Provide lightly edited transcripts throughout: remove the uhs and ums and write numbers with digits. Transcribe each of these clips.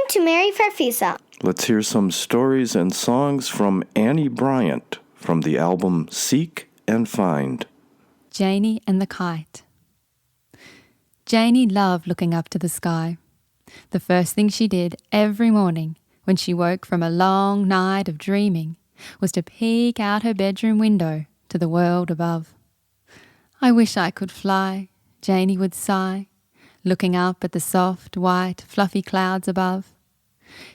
to Mary Farfisa. Let's hear some stories and songs from Annie Bryant from the album Seek and Find. Janie and the Kite. Janie loved looking up to the sky. The first thing she did every morning when she woke from a long night of dreaming was to peek out her bedroom window to the world above. "I wish I could fly," Janie would sigh, looking up at the soft, white, fluffy clouds above.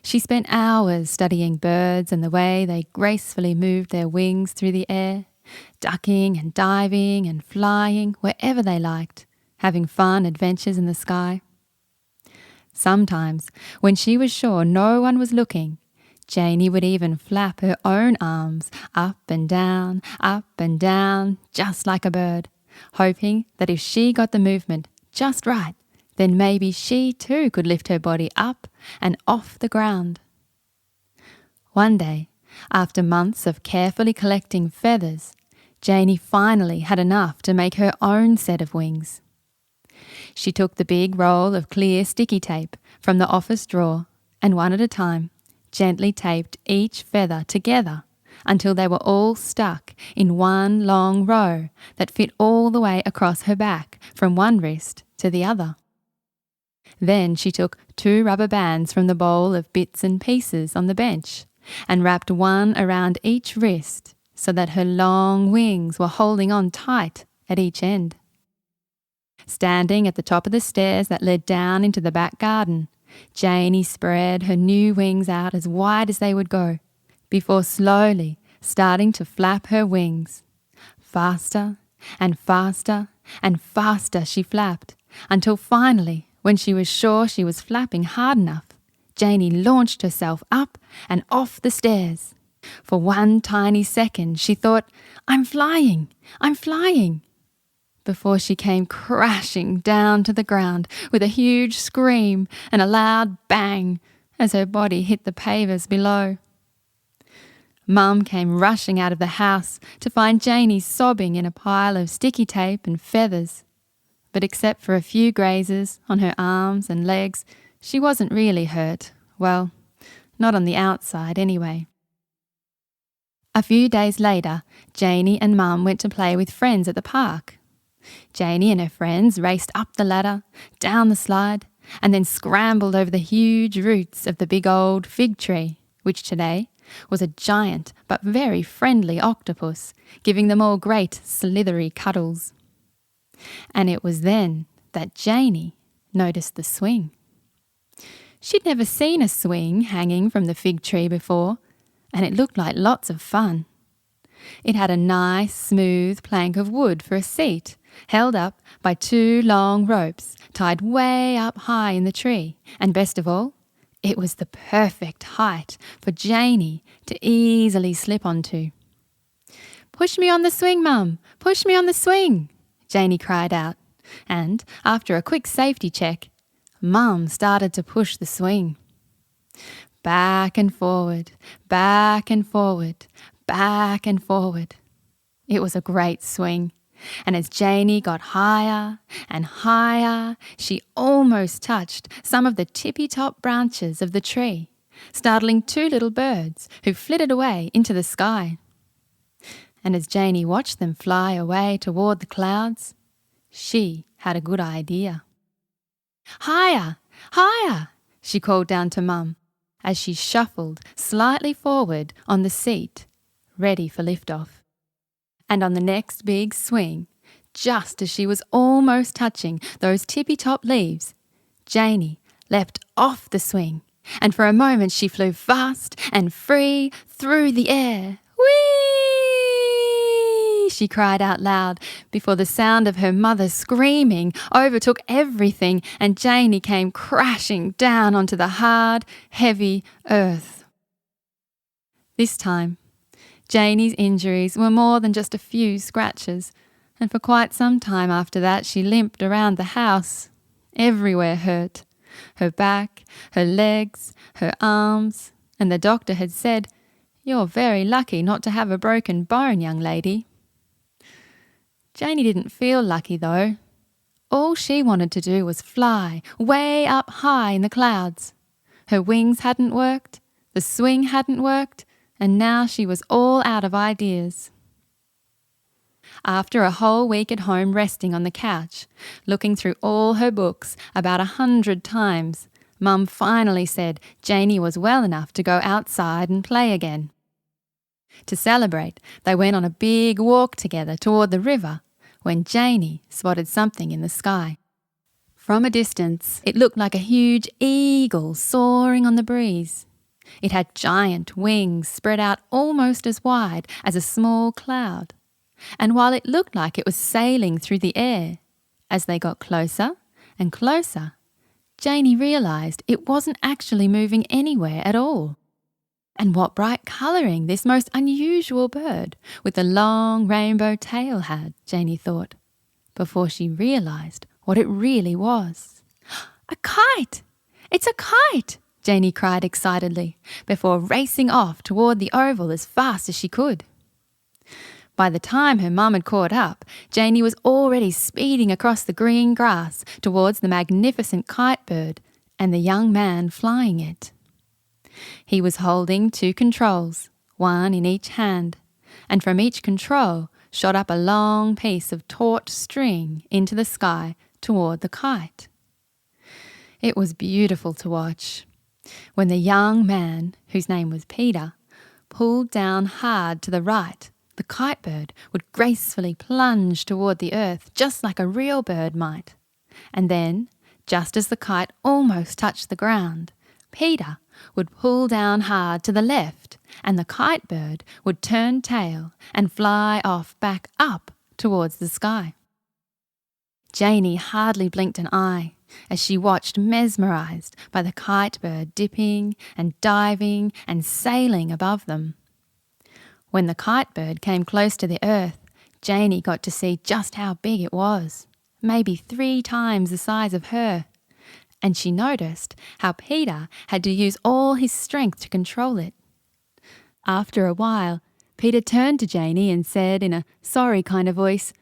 She spent hours studying birds and the way they gracefully moved their wings through the air, ducking and diving and flying wherever they liked, having fun adventures in the sky. Sometimes, when she was sure no one was looking, Janie would even flap her own arms up and down, just like a bird, hoping that if she got the movement just right, then maybe she too could lift her body up and off the ground. One day, after months of carefully collecting feathers, Janie finally had enough to make her own set of wings. She took the big roll of clear sticky tape from the office drawer and one at a time gently taped each feather together until they were all stuck in one long row that fit all the way across her back from one wrist to the other. Then she took 2 rubber bands from the bowl of bits and pieces on the bench and wrapped one around each wrist so that her long wings were holding on tight at each end. Standing at the top of the stairs that led down into the back garden, Janie spread her new wings out as wide as they would go, before slowly starting to flap her wings. Faster and faster and faster she flapped, until finally, when she was sure she was flapping hard enough, Janie launched herself up and off the stairs. For one tiny second she thought, I'm flying, before she came crashing down to the ground with a huge scream and a loud bang as her body hit the pavers below. Mum came rushing out of the house to find Janie sobbing in a pile of sticky tape and feathers. But except for a few grazes on her arms and legs, she wasn't really hurt. Well, not on the outside anyway. A few days later, Janie and Mum went to play with friends at the park. Janie and her friends raced up the ladder, down the slide, and then scrambled over the huge roots of the big old fig tree, which today was a giant but very friendly octopus, giving them all great slithery cuddles. And it was then that Janie noticed the swing. She'd never seen a swing hanging from the fig tree before, and it looked like lots of fun. It had a nice, smooth plank of wood for a seat, held up by 2 long ropes tied way up high in the tree, and best of all, it was the perfect height for Janie to easily slip onto. "Push me on the swing, Mum! Push me on the swing!" Janie cried out, and after a quick safety check, Mum started to push the swing. Back and forward, back and forward, back and forward. It was a great swing, and as Janie got higher and higher, she almost touched some of the tippy-top branches of the tree, startling 2 little birds who flitted away into the sky. And as Janie watched them fly away toward the clouds, she had a good idea. "Higher, higher," she called down to Mum as she shuffled slightly forward on the seat, ready for liftoff. And on the next big swing, just as she was almost touching those tippy-top leaves, Janie leapt off the swing, and for a moment she flew fast and free through the air. "Whee!" she cried out loud before the sound of her mother screaming overtook everything and Janie came crashing down onto the hard, heavy earth. This time, Janie's injuries were more than just a few scratches, and for quite some time after that she limped around the house. Everywhere hurt. Her back, her legs, her arms, and the doctor had said, "You're very lucky not to have a broken bone, young lady." Janie didn't feel lucky though. All she wanted to do was fly way up high in the clouds. Her wings hadn't worked, the swing hadn't worked, and now she was all out of ideas. After a whole week at home resting on the couch, looking through all her books about 100 times, Mum finally said Janie was well enough to go outside and play again. To celebrate, they went on a big walk together toward the river when Janie spotted something in the sky. From a distance, it looked like a huge eagle soaring on the breeze. It had giant wings spread out almost as wide as a small cloud. And while it looked like it was sailing through the air, as they got closer and closer, Janie realised it wasn't actually moving anywhere at all. And what bright colouring this most unusual bird with the long rainbow tail had, Janie thought, before she realised what it really was. A kite! It's a kite! Janie cried excitedly, before racing off toward the oval as fast as she could. By the time her mum had caught up, Janie was already speeding across the green grass towards the magnificent kite bird and the young man flying it. He was holding 2 controls, one in each hand, and from each control shot up a long piece of taut string into the sky toward the kite. It was beautiful to watch. When the young man, whose name was Peter, pulled down hard to the right, the kite bird would gracefully plunge toward the earth just like a real bird might. And then, just as the kite almost touched the ground, Peter would pull down hard to the left and the kite bird would turn tail and fly off back up towards the sky. Janie hardly blinked an eye as she watched mesmerised by the kite bird dipping and diving and sailing above them. When the kite bird came close to the earth, Janie got to see just how big it was, maybe 3 times the size of her, and she noticed how Peter had to use all his strength to control it. After a while, Peter turned to Janie and said in a sorry kind of voice,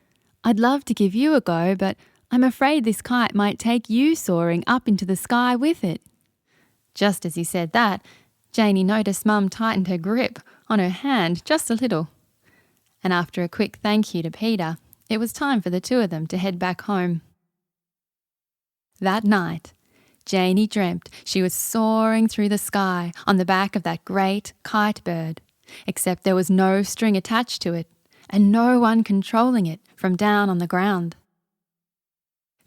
"I'd love to give you a go, but I'm afraid this kite might take you soaring up into the sky with it." Just as he said that, Janie noticed Mum tightened her grip on her hand just a little. And after a quick thank you to Peter, it was time for the 2 of them to head back home. That night, Janie dreamt she was soaring through the sky on the back of that great kite bird, except there was no string attached to it and no one controlling it from down on the ground.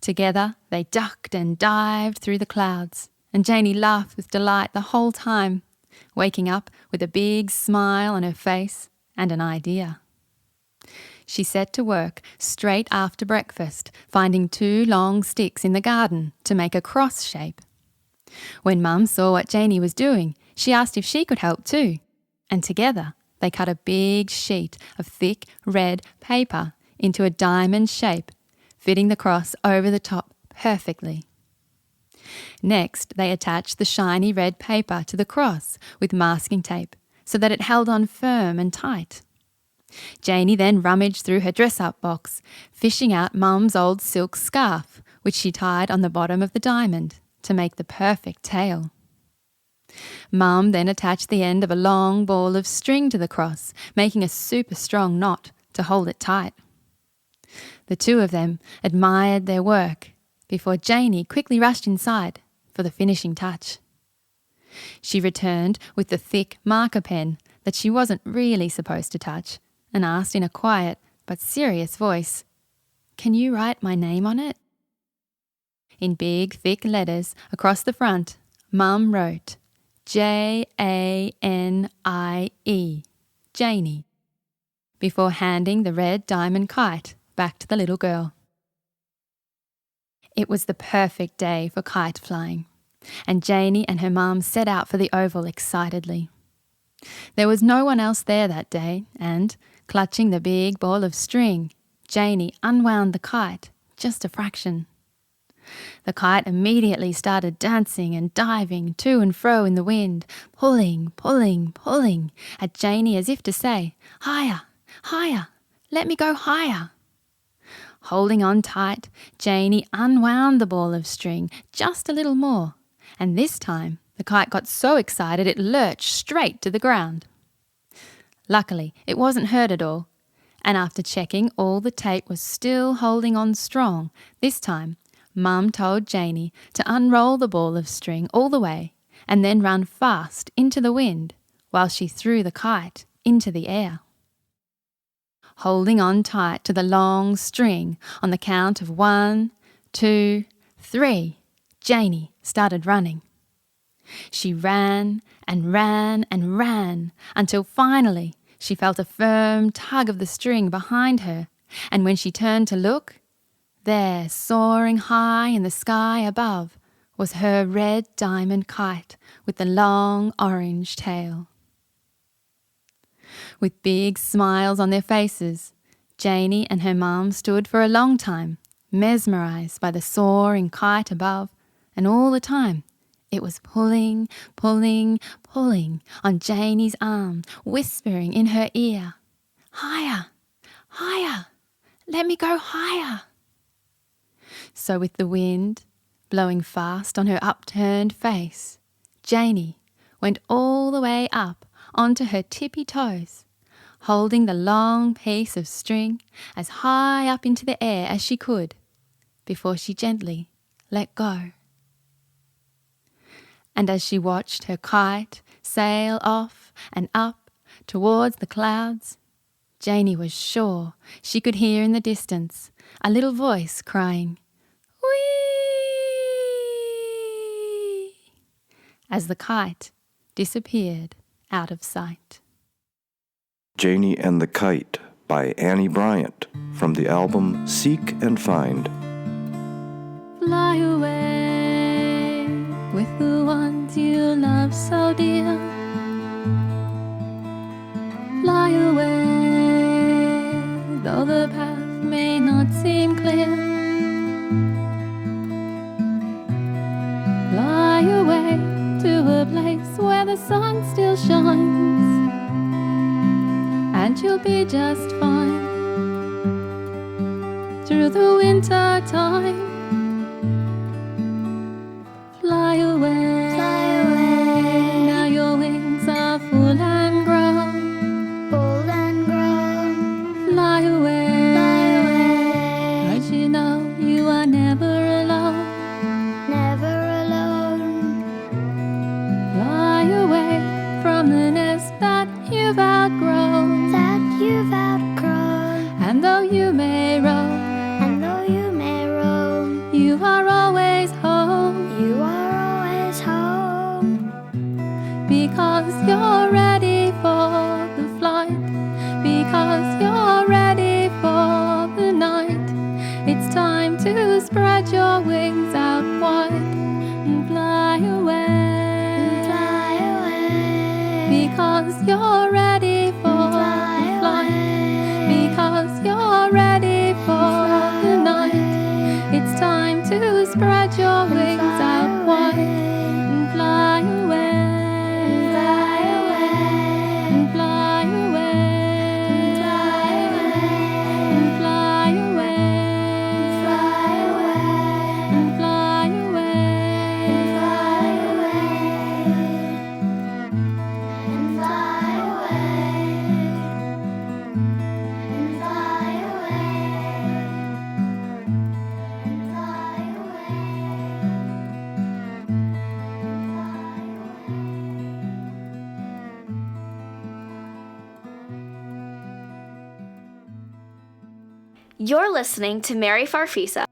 Together, they ducked and dived through the clouds, and Janie laughed with delight the whole time, waking up with a big smile on her face and an idea. She set to work straight after breakfast, finding 2 long sticks in the garden to make a cross shape. When Mum saw what Janie was doing, she asked if she could help too, and together they cut a big sheet of thick red paper into a diamond shape, fitting the cross over the top perfectly. Next, they attached the shiny red paper to the cross with masking tape so that it held on firm and tight. Janie then rummaged through her dress-up box, fishing out Mum's old silk scarf, which she tied on the bottom of the diamond to make the perfect tail. Mum then attached the end of a long ball of string to the cross, making a super strong knot to hold it tight. The 2 of them admired their work before Janie quickly rushed inside for the finishing touch. She returned with the thick marker pen that she wasn't really supposed to touch and asked in a quiet but serious voice, "Can you write my name on it?" In big, thick letters across the front, Mum wrote, Janie, Janie, before handing the red diamond kite back to the little girl. It was the perfect day for kite flying, and Janie and her mum set out for the oval excitedly. There was no one else there that day, and, clutching the big ball of string, Janie unwound the kite just a fraction. The kite immediately started dancing and diving to and fro in the wind, pulling, pulling, pulling at Janie as if to say, "Higher, higher, let me go higher." Holding on tight, Janie unwound the ball of string just a little more, and this time The kite got so excited it lurched straight to the ground. Luckily, it wasn't hurt at all, and after checking all the tape was still holding on strong, this time Mum told Janie to unroll the ball of string all the way and then run fast into the wind while she threw the kite into the air. Holding on tight to the long string on the count of 1, 2, 3, Janie started running. She ran and ran and ran until finally she felt a firm tug of the string behind her, and when she turned to look, there, soaring high in the sky above, was her red diamond kite with the long orange tail. With big smiles on their faces, Janie and her mum stood for a long time, mesmerised by the soaring kite above, and all the time it was pulling, pulling, pulling on Janie's arm, whispering in her ear, "Higher, higher, let me go higher." So with the wind blowing fast on her upturned face, Janie went all the way up onto her tippy toes, holding the long piece of string as high up into the air as she could, before she gently let go. And as she watched her kite sail off and up towards the clouds, Janie was sure she could hear in the distance a little voice crying, "Whee!" as the kite disappeared out of sight. Janie and the Kite by Annie Bryant from the album Seek and Find. Fly away with the ones you love so dear. Fly away, though the path may not seem clear. Fly away to a place where the sun still shines, and you'll be just fine through the winter time. Fly away, now your wings are full and grown. Fly away, but you know you are never alone. Fly away from the nest that you've outgrown. And though you may roam, you are always home. Because you're ready for the flight, because you're ready for the night. It's time to spread your wings out wide and fly away. Because you're ready for the flight, because you're ready for the night. It's time to spread your wings out wide and fly away. And fly away. And fly away. And fly away. You're listening to Mary Farfisa